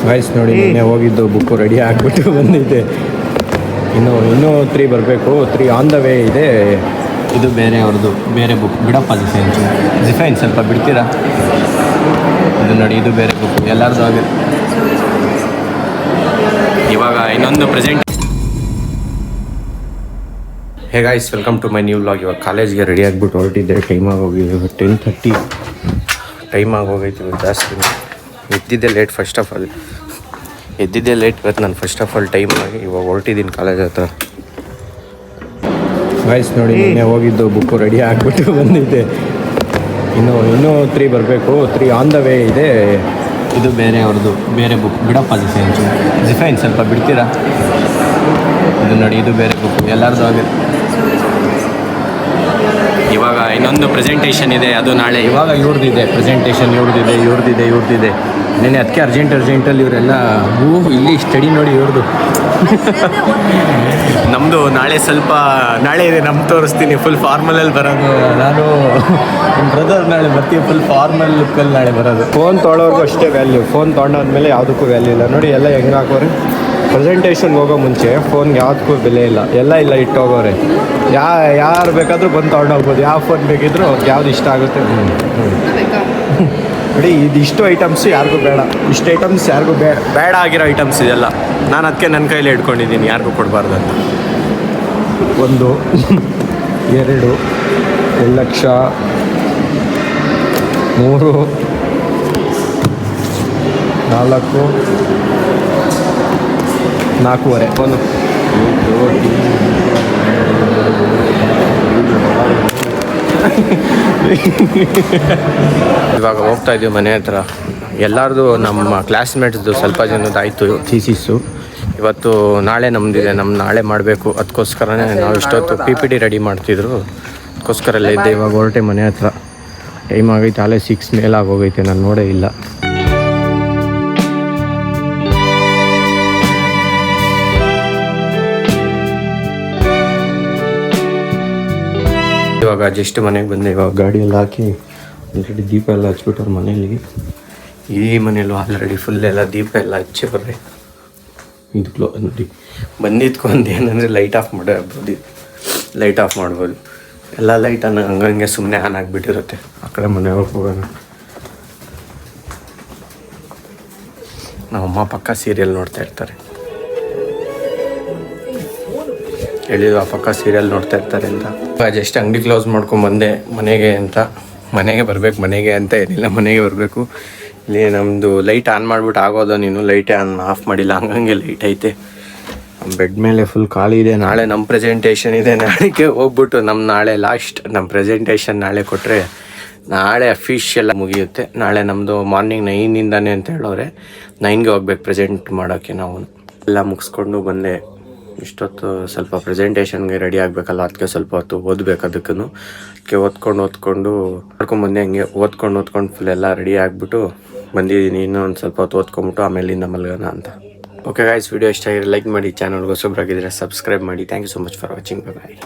Voice ನೋಡಿ ನಿನ್ನೆ ಹೋಗಿದ್ದು ಬುಕ್ಕು ರೆಡಿ ಆಗಿಬಿಟ್ಟು ಬಂದಿದೆ. ಇನ್ನೂ 3 ಬರಬೇಕು. 3 ಆನ್ ದ ವೇ ಇದೆ. ಇದು ಬೇರೆ ಅವ್ರದ್ದು ಬೇರೆ ಬುಕ್ ಬಿಡಪ್ಪ. ಡಿಫೈನ್ ಸ್ವಲ್ಪ ಬಿಡ್ತೀರಾ? ಇದು ನೋಡಿ, ಇದು ಬೇರೆ ಬುಕ್ ಎಲ್ಲರದ್ದು ಆಗಿದೆ. ಇವಾಗ ಇನ್ನೊಂದು present. Hey guys, welcome to my new vlog. ಇವಾಗ ಕಾಲೇಜ್ಗೆ ರೆಡಿ ಆಗಿಬಿಟ್ಟು ಹೊರಟಿದ್ದೆ. ಟೈಮ್ ಆಗೋಗಿದೆ 10:30 ಟೈಮ್ ಆಗೋಗೈತೆ. ಜಾಸ್ತಿ ಎದ್ದಿದ್ದೆ ಲೇಟ್. ಫಸ್ಟ್ ಆಫ್ ಆಲ್ ಇವತ್ತು ನಾನು ಫಸ್ಟ್ ಆಫ್ ಆಲ್ ಟೈಮ್ ಆಗಿ ಇವಾಗ ಹೊರಟಿದ್ದೀನಿ ಕಾಲೇಜ್ ಹತ್ರ. ವಾಯ್ಸ್ ನೋಡಿ ನಿನ್ನೆ ಹೋಗಿದ್ದು ಬುಕ್ಕು ರೆಡಿ ಆಗಿಬಿಟ್ಟು ಬಂದಿದೆ. ಇನ್ನೂ 3 ಬರಬೇಕು. 3 ಆನ್ ದ ವೇ ಇದೆ. ಇದು ಬೇರೆ ಅವ್ರದ್ದು ಬೇರೆ ಬುಕ್ ಬಿಡಪ್ಪ. ಡಿಫೈನ್ ಸ್ವಲ್ಪ ಬಿಡ್ತೀರಾ? ಇದು ನೋಡಿ, ಇದು ಬೇರೆ ಬುಕ್ ಎಲ್ಲರದ್ದು ಆಗಿದೆ. ಇವಾಗ ಇನ್ನೊಂದು ಪ್ರೆಸೆಂಟೇಷನ್ ಇದೆ, ಅದು ನಾಳೆ. ಇವಾಗ ಇವ್ರದ್ದಿದೆ ಪ್ರೆಸೆಂಟೇಷನ್, ಇವ್ರದ್ದಿದೆ. ನೆನೆ ಅದಕ್ಕೆ ಅರ್ಜೆಂಟಲ್ಲಿ ಇವರೆಲ್ಲ ಇಲ್ಲಿ ಸ್ಟಡಿ ನೋಡಿ ಇವ್ರದ್ದು. ನಮ್ಮದು ನಾಳೆ ಇದೆ. ನಮ್ಮ ತೋರಿಸ್ತೀನಿ ಫುಲ್ ಫಾರ್ಮಲಲ್ಲಿ ಬರೋದು. ನಾನು ನಮ್ಮ ಬ್ರದರ್ ನಾಳೆ ಬರ್ತೀವಿ ಫುಲ್ ಫಾರ್ಮಲ್ ಲುಕ್ಕಲ್ಲಿ ನಾಳೆ ಬರೋದು. ಫೋನ್ ತೊಗೊಳೋರ್ಗೂ ಅಷ್ಟೇ ವ್ಯಾಲ್ಯೂ. ಫೋನ್ ತೊಗೊಂಡಾದ್ಮೇಲೆ ಯಾವುದಕ್ಕೂ ವ್ಯಾಲ್ಯೂ ಇಲ್ಲ. ನೋಡಿ ಎಲ್ಲ ಹೆಂಗೆ ಹಾಕೋರೆ. ಪ್ರೆಸೆಂಟೇಷನ್ಗೆ ಹೋಗೋ ಮುಂಚೆ ಫೋನ್ಗೆ ಯಾವುದಕ್ಕೂ ಬೆಲೆ ಇಲ್ಲ. ಎಲ್ಲ ಇಟ್ಟೋಗೋರೆ. ಯಾರು ಬೇಕಾದರೂ ಬಂದು ತೊಗೊಂಡೋಗ್ಬೋದು. ಯಾವ ಫೋನ್ ಬೇಕಿದ್ರು ಅವ್ರಿಗೆ ಯಾವ್ದು ಇಷ್ಟ ಆಗುತ್ತೆ. ನೋಡಿ, ಇದಿಷ್ಟು ಐಟಮ್ಸು ಯಾರಿಗೂ ಬೇಡ. ಇಷ್ಟು ಐಟಮ್ಸ್ ಯಾರಿಗೂ ಬೇಡ ಆಗಿರೋ ಐಟಮ್ಸ್ ಇದೆಲ್ಲ. ನಾನು ಅದಕ್ಕೆ ನನ್ನ ಕೈಲಿ ಇಟ್ಕೊಂಡಿದ್ದೀನಿ, ಯಾರಿಗೂ ಕೊಡಬಾರ್ದು ಅಂತ. 1 2 ಲಕ್ಷ 3 4 4.5 ಫೋನು. ಇವಾಗ ಹೋಗ್ತಾ ಇದ್ದೀವಿ ಮನೆ ಹತ್ರ. ಎಲ್ಲರದು ನಮ್ಮ ಕ್ಲಾಸ್ಮೇಟ್ಸ್ದು ಸ್ವಲ್ಪ ಜನದ್ದು ಆಯಿತು ಥೀಸಿಸ್ಸು. ಇವತ್ತು ನಾಳೆ ನಮ್ಮದಿದೆ. ನಾಳೆ ಮಾಡಬೇಕು. ಅದಕ್ಕೋಸ್ಕರನೇ ನಾವು ಇಷ್ಟೊತ್ತು PPT ರೆಡಿ ಮಾಡ್ತಿದ್ರು. ಅದಕ್ಕೋಸ್ಕರ ಎಲ್ಲ ಇದ್ದೆ. ಇವಾಗ ಹೊರಟೆ ಮನೆ ಹತ್ರ. ಟೈಮ್ ಆಗೈತೆ. ಅಲ್ಲೇ 6 ಮೇಲೆ ಆಗೋಗೈತೆ. ನಾನು ನೋಡೇ ಇಲ್ಲ. ಇವಾಗ ಜಸ್ಟ್ ಮನೆಗೆ ಬಂದೆ. ಇವಾಗ ಗಾಡಿಯಲ್ಲಿ ಹಾಕಿ ಆಲ್ರೆಡಿ ದೀಪ ಎಲ್ಲ ಹಚ್ಬಿಟ್ಟವ್ರು ಮನೇಲಿ. ಈ ಮನೇಲೂ ಆಲ್ರೆಡಿ ಫುಲ್ ಎಲ್ಲ ದೀಪ ಎಲ್ಲ ಹಚ್ಚಿವ್ರೆ. ಇದು ನೋಡಿ ಬಂದಿದ್ಕೊಂಡು ಏನಂದರೆ ಲೈಟ್ ಆಫ್ ಮಾಡ್ಬೋದು. ಎಲ್ಲ ಲೈಟನ್ನು ಹಂಗಂಗೆ ಸುಮ್ಮನೆ ಆನ್ ಆಗಿಬಿಟ್ಟಿರುತ್ತೆ. ಆ ಕಡೆ ಮನೆಯವ್ರಿಗೆ ಹೋಗೋಣ. ನಮ್ಮಮ್ಮ ಪಕ್ಕ ಸೀರಿಯಲ್ ನೋಡ್ತಾ ಇರ್ತಾರೆ. ಹೇಳಿದ್ರು ಆ ಪಕ್ಕ ಸೀರಿಯಲ್ ನೋಡ್ತಾ ಇರ್ತಾರೆ ಅಂತ. ಜಸ್ಟ್ ಅಂಗಡಿ ಕ್ಲೋಸ್ ಮಾಡ್ಕೊಂಡ್ಬಂದೆ ಮನೆಗೆ ಬರಬೇಕು. ಇಲ್ಲಿ ನಮ್ಮದು ಲೈಟ್ ಆನ್ ಮಾಡಿಬಿಟ್ಟು ಆಗೋದು. ನೀನು ಲೈಟೇ ಆಫ್ ಮಾಡಿಲ್ಲ. ಹಂಗಂಗೆ ಲೈಟ್ ಐತೆ. ಬೆಡ್ ಮೇಲೆ ಫುಲ್ ಖಾಲಿ ಇದೆ. ನಾಳೆ ನಮ್ಮ ಪ್ರೆಸೆಂಟೇಷನ್ ಇದೆ. ನಾಳೆಗೆ ಹೋಗ್ಬಿಟ್ಟು ನಾಳೆ ಲಾಸ್ಟ್ ನಮ್ಮ ಪ್ರೆಸೆಂಟೇಷನ್ ನಾಳೆ ಕೊಟ್ಟರೆ ನಾಳೆ ಅಫಿಷಿಯಲ್ ಮುಗಿಯುತ್ತೆ. ನಾಳೆ ನಮ್ಮದು ಮಾರ್ನಿಂಗ್ 9 ಅಂತ ಹೇಳೋರೆ. 9ಗೆ ಹೋಗ್ಬೇಕು ಪ್ರೆಸೆಂಟ್ ಮಾಡೋಕ್ಕೆ. ನಾವು ಎಲ್ಲ ಮುಗಿಸ್ಕೊಂಡು ಬಂದೆ. ಇಷ್ಟೊತ್ತು ಸ್ವಲ್ಪ ಪ್ರೆಸೆಂಟೇಷನ್ಗೆ ರೆಡಿ ಆಗಬೇಕಲ್ಲ, ಅದಕ್ಕೆ ಸ್ವಲ್ಪ ಹೊತ್ತು ಓದಬೇಕು. ಅದಕ್ಕೆ ಓದ್ಕೊಂಡು ಮಾಡ್ಕೊಂಡ್ಬಂದೆ. ಹಂಗೆ ಓದ್ಕೊಂಡು ಫುಲ್ ಎಲ್ಲ ರೆಡಿ ಆಗಿಬಿಟ್ಟು ಬಂದಿದ್ದೀನಿ. ಇನ್ನೊಂದು ಸ್ವಲ್ಪ ಹೊತ್ತು ಓದ್ಕೊಂಬಿಟ್ಟು ಆಮೇಲಿಂದ ಮಲ್ಗೋಣ ಅಂತ. ಓಕೆ ಗಾಯ್ಸ್, ವಿಡಿಯೋ ಇಷ್ಟ ಆಗಿದ್ರೆ ಲೈಕ್ ಮಾಡಿ. ಚಾನಲ್ಗೆ ಹೊಸಬ್ರಾಗಿದ್ದರೆ ಸಬ್ಸ್ಕ್ರೈಬ್ ಮಾಡಿ. Thank you so much for watching. Bye.